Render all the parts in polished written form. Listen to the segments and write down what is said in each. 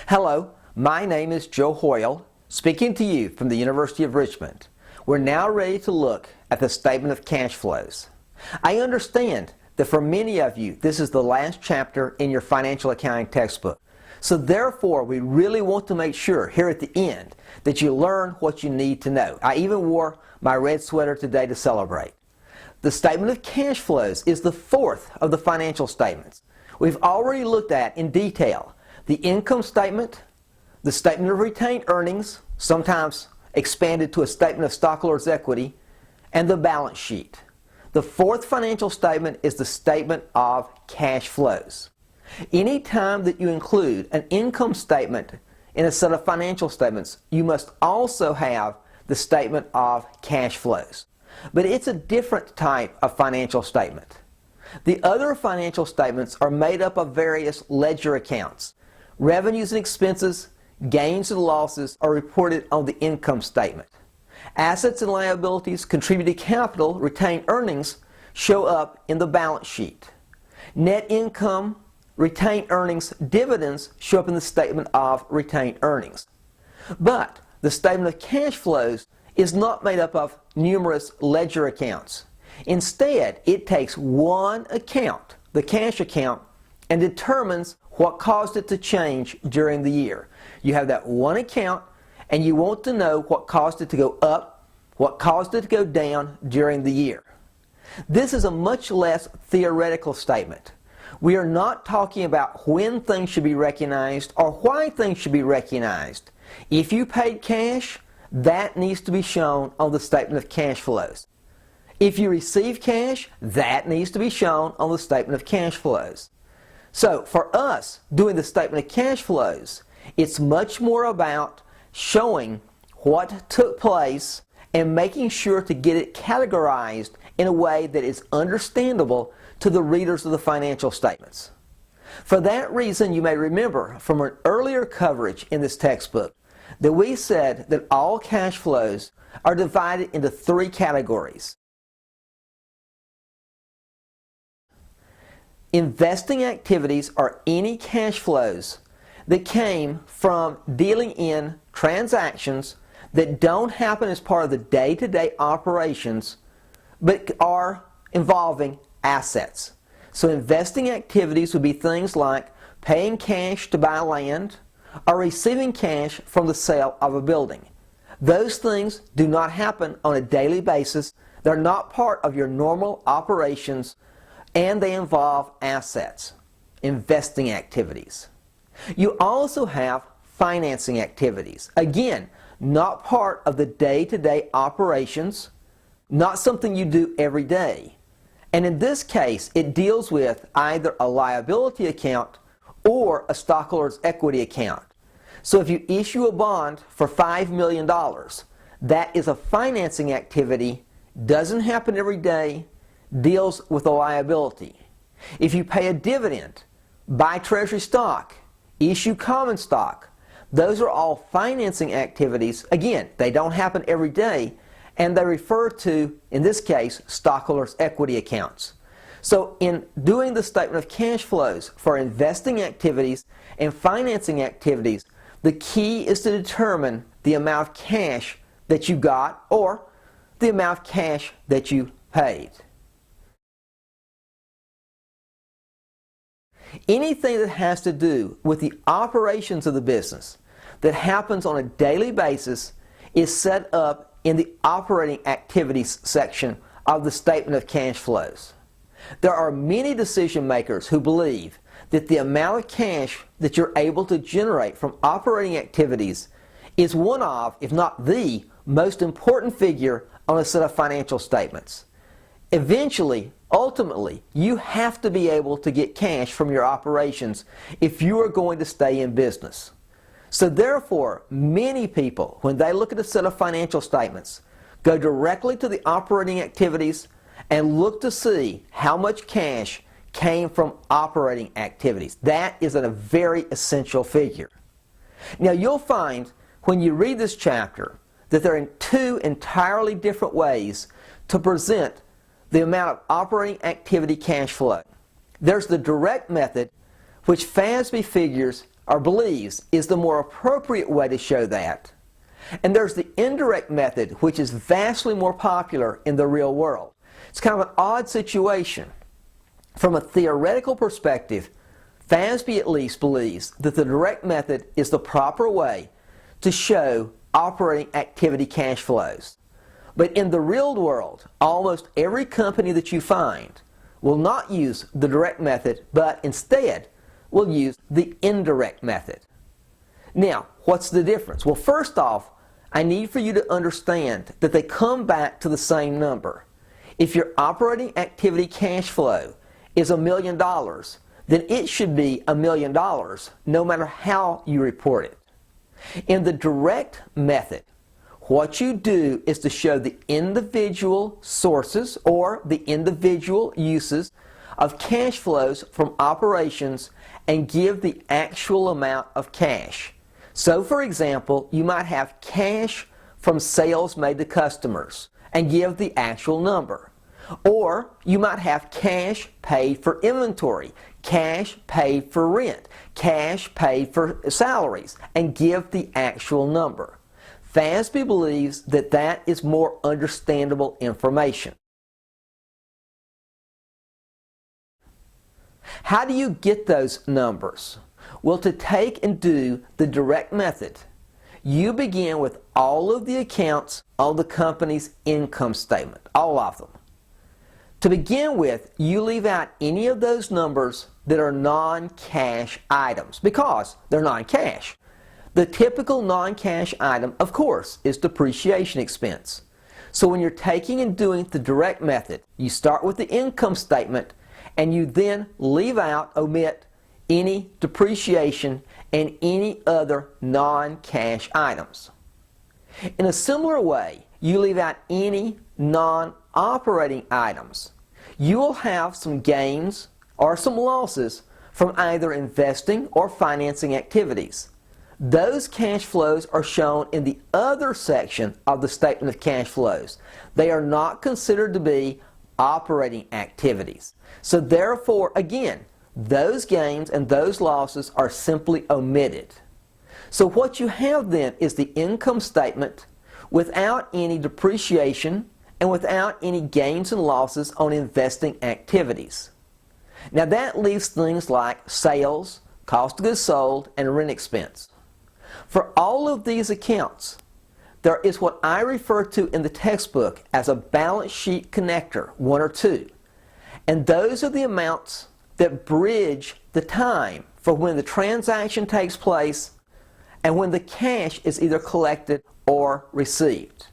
Hello, my name is Joe Hoyle, speaking to you from the University of Richmond. We're now ready to look at the statement of cash flows. I understand that for many of you, this is the last chapter in your financial accounting textbook. So therefore, we really want to make sure here at the end that you learn what you need to know. I even wore my red sweater today to celebrate. The statement of cash flows is the fourth of the financial statements. We've already looked at in detail the income statement, the statement of retained earnings, sometimes expanded to a statement of stockholders' equity, and the balance sheet. The fourth financial statement is the statement of cash flows. Any time that you include an income statement in a set of financial statements, you must also have the statement of cash flows. But it's a different type of financial statement. The other financial statements are made up of various ledger accounts. Revenues and expenses, gains and losses are reported on the income statement. Assets and liabilities, contributed capital, retained earnings show up in the balance sheet. Net income, retained earnings, dividends show up in the statement of retained earnings. But the statement of cash flows is not made up of numerous ledger accounts. Instead, it takes one account, the cash account, and determines what caused it to change during the year. You have that one account, and you want to know what caused it to go up, what caused it to go down during the year. This is a much less theoretical statement. We are not talking about when things should be recognized or why things should be recognized. If you paid cash, that needs to be shown on the statement of cash flows. If you receive cash, that needs to be shown on the statement of cash flows. So for us, doing the statement of cash flows, it's much more about showing what took place and making sure to get it categorized in a way that is understandable to the readers of the financial statements. For that reason, you may remember from an earlier coverage in this textbook that we said that all cash flows are divided into three categories. Investing activities are any cash flows that came from dealing in transactions that don't happen as part of the day-to-day operations but are involving assets. So investing activities would be things like paying cash to buy land or receiving cash from the sale of a building. Those things do not happen on a daily basis. They're not part of your normal operations, and they involve assets, investing activities. You also have financing activities. Again, not part of the day-to-day operations, not something you do every day. And in this case, it deals with either a liability account or a stockholders' equity account. So if you issue a bond for $5 million, that is a financing activity, doesn't happen every day, deals with a liability. If you pay a dividend, buy treasury stock, issue common stock, those are all financing activities. Again, they don't happen every day, and they refer to, in this case, stockholders' equity accounts. So in doing the statement of cash flows for investing activities and financing activities, the key is to determine the amount of cash that you got or the amount of cash that you paid. Anything that has to do with the operations of the business that happens on a daily basis is set up in the operating activities section of the statement of cash flows. There are many decision makers who believe that the amount of cash that you're able to generate from operating activities is one of, if not the, most important figure on a set of financial statements. Eventually, ultimately, you have to be able to get cash from your operations if you are going to stay in business. So therefore, many people, when they look at a set of financial statements, go directly to the operating activities and look to see how much cash came from operating activities. That is a very essential figure. Now you'll find when you read this chapter that there are two entirely different ways to present the amount of operating activity cash flow. There's the direct method, which FASB figures or believes is the more appropriate way to show that. And there's the indirect method, which is vastly more popular in the real world. It's kind of an odd situation. From a theoretical perspective, FASB at least believes that the direct method is the proper way to show operating activity cash flows. But in the real world, almost every company that you find will not use the direct method, but instead will use the indirect method. Now, what's the difference? Well, first off, I need for you to understand that they come back to the same number. If your operating activity cash flow is $1 million, then it should be $1 million no matter how you report it. In the direct method, what you do is to show the individual sources or the individual uses of cash flows from operations and give the actual amount of cash. So, for example, you might have cash from sales made to customers and give the actual number. Or you might have cash paid for inventory, cash paid for rent, cash paid for salaries, and give the actual number. FASB believes that that is more understandable information. How do you get those numbers? Well, to take and do the direct method, you begin with all of the accounts on the company's income statement, all of them. To begin with, you leave out any of those numbers that are non-cash items because they're non-cash. The typical non-cash item, of course, is depreciation expense. So when you're taking and doing the direct method, you start with the income statement and you then leave out, omit any depreciation and any other non-cash items. In a similar way, you leave out any non-operating items. You will have some gains or some losses from either investing or financing activities. Those cash flows are shown in the other section of the statement of cash flows. They are not considered to be operating activities. So therefore, again, those gains and those losses are simply omitted. So what you have then is the income statement without any depreciation and without any gains and losses on investing activities. Now that leaves things like sales, cost of goods sold, and rent expense. For all of these accounts, there is what I refer to in the textbook as a balance sheet connector, 1 or 2. And those are the amounts that bridge the time for when the transaction takes place and when the cash is either collected or received.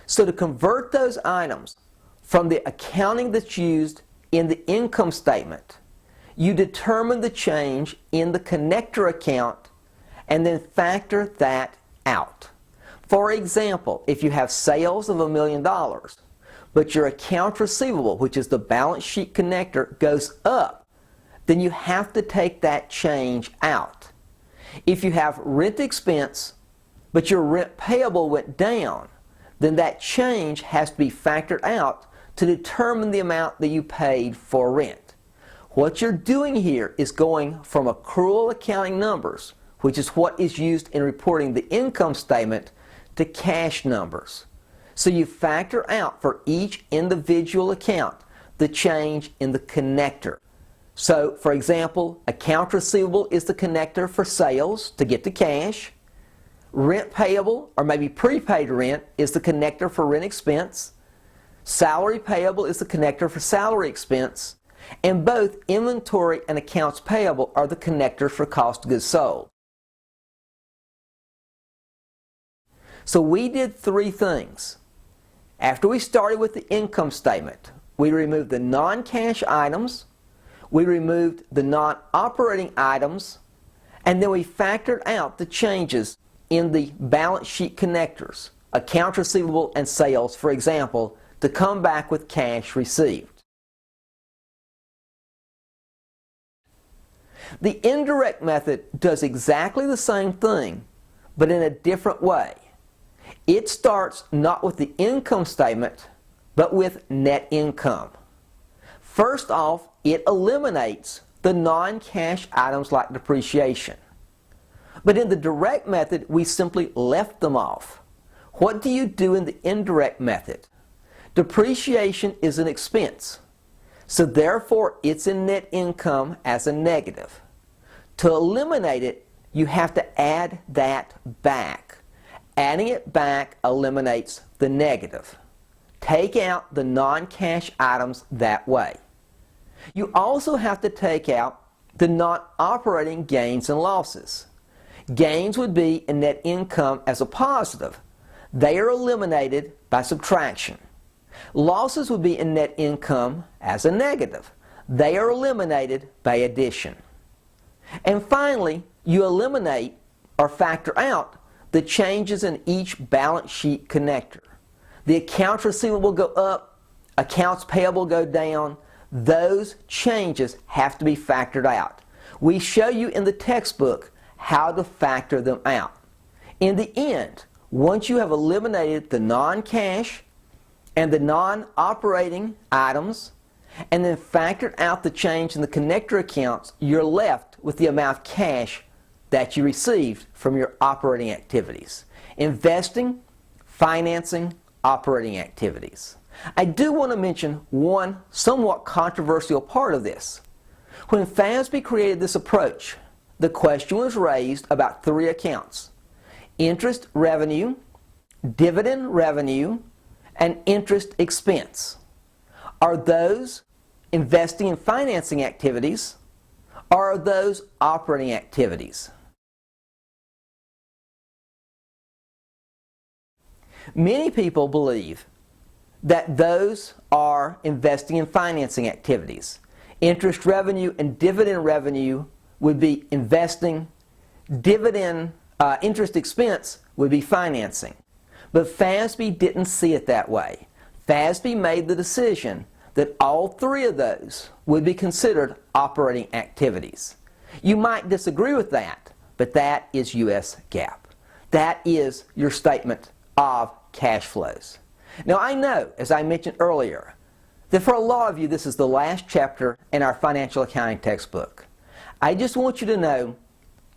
So to convert those items from the accounting that's used in the income statement, you determine the change in the connector account and then factor that out. For example, if you have sales of $1 million, but your account receivable, which is the balance sheet connector, goes up, then you have to take that change out. If you have rent expense, but your rent payable went down, then that change has to be factored out to determine the amount that you paid for rent. What you're doing here is going from accrual accounting numbers, which is what is used in reporting the income statement, to cash numbers. So you factor out for each individual account the change in the connector. So, for example, account receivable is the connector for sales to get to cash. Rent payable, or maybe prepaid rent, is the connector for rent expense. Salary payable is the connector for salary expense. And both inventory and accounts payable are the connectors for cost of goods sold. So we did 3 things. After we started with the income statement, we removed the non-cash items, we removed the non-operating items, and then we factored out the changes in the balance sheet connectors, accounts receivable and sales, for example, to come back with cash received. The indirect method does exactly the same thing, but in a different way. It starts not with the income statement, but with net income. First off, it eliminates the non-cash items like depreciation. But in the direct method, we simply left them off. What do you do in the indirect method? Depreciation is an expense, so therefore it's in net income as a negative. To eliminate it, you have to add that back. Adding it back eliminates the negative. Take out the non-cash items that way. You also have to take out the non-operating gains and losses. Gains would be in net income as a positive. They are eliminated by subtraction. Losses would be in net income as a negative. They are eliminated by addition. And finally, you eliminate or factor out the changes in each balance sheet connector. The accounts receivable go up, accounts payable go down. Those changes have to be factored out. We show you in the textbook how to factor them out. In the end, once you have eliminated the non-cash and the non-operating items, and then factored out the change in the connector accounts, you're left with the amount of cash that you received from your operating activities. Investing, financing, operating activities. I do want to mention one somewhat controversial part of this. When FASB created this approach, the question was raised about three accounts: interest revenue, dividend revenue, and interest expense. Are those investing and financing activities, or are those operating activities? Many people believe that those are investing and financing activities. Interest revenue and dividend revenue would be investing, interest expense would be financing. But FASB didn't see it that way. FASB made the decision that all three of those would be considered operating activities. You might disagree with that, but that is U.S. GAAP. That is your statement of cash flows. Now I know, as I mentioned earlier, that for a lot of you this is the last chapter in our financial accounting textbook. I just want you to know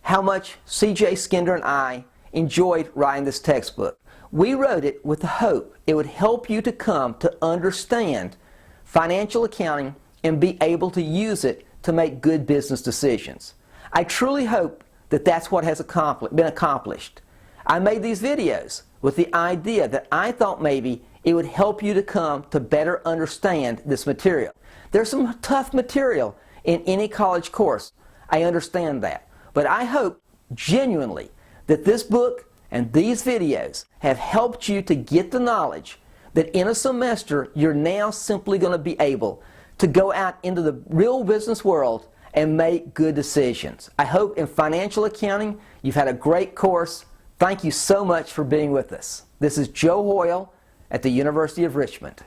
how much C.J. Skinder and I enjoyed writing this textbook. We wrote it with the hope it would help you to come to understand financial accounting and be able to use it to make good business decisions. I truly hope that that's what has been accomplished. I made these videos with the idea that I thought maybe it would help you to come to better understand this material. There's some tough material in any college course. I understand that. But I hope genuinely that this book and these videos have helped you to get the knowledge that in a semester you're now simply going to be able to go out into the real business world and make good decisions. I hope in financial accounting you've had a great course. Thank you so much for being with us. This is Joe Hoyle at the University of Richmond.